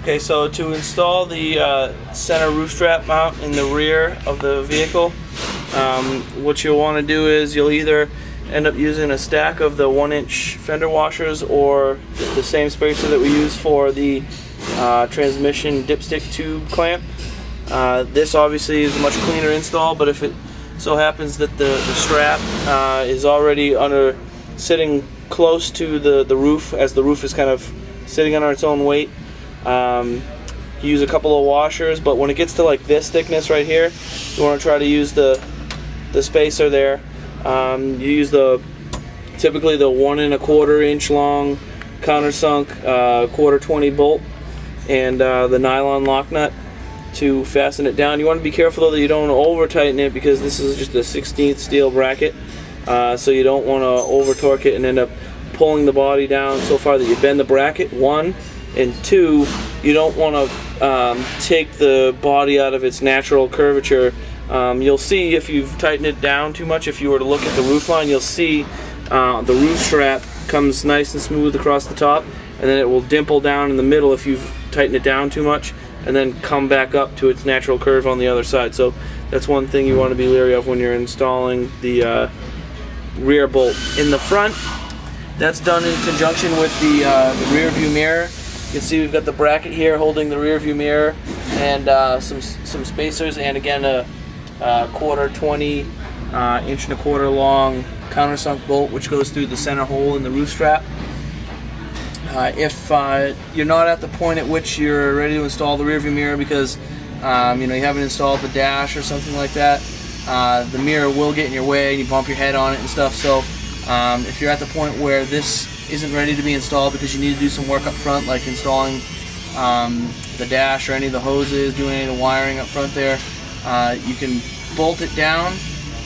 Okay, so to install the center roof strap mount in the rear of the vehicle, what you'll want to do is you'll either end up using a stack of the 1-inch fender washers or the same spacer that we use for the transmission dipstick tube clamp. This obviously is a much cleaner install, but if it so happens that the strap is already sitting close to the roof, as the roof is kind of sitting on its own weight, you use a couple of washers, but when it gets to like this thickness right here, you want to try to use the spacer there. You use typically the 1 1/4 inch long countersunk quarter 20 bolt and the nylon lock nut to fasten it down. You want to be careful though that you don't over tighten it, because this is just a 1/16 steel bracket, so you don't want to over torque it and end up pulling the body down so far that you bend the bracket, 1, and 2, you don't want to take the body out of its natural curvature. You'll see if you've tightened it down too much, if you were to look at the roof line, you'll see the roof strap comes nice and smooth across the top, and then it will dimple down in the middle if you've tightened it down too much, and then come back up to its natural curve on the other side. So that's one thing you want to be leery of when you're installing the rear bolt. In the front, that's done in conjunction with the rear view mirror. You can see we've got the bracket here holding the rear view mirror, and some spacers, and again a quarter 20 inch and a quarter long countersunk bolt which goes through the center hole in the roof strap. If you're not at the point at which you're ready to install the rear view mirror because you haven't installed the dash or something like that, the mirror will get in your way and you bump your head on it and stuff. So if you're at the point where this isn't ready to be installed because you need to do some work up front, like installing the dash or any of the hoses, doing any of the wiring up front there, you can bolt it down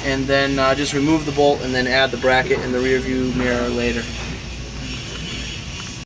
and then just remove the bolt and then add the bracket and the rear view mirror later.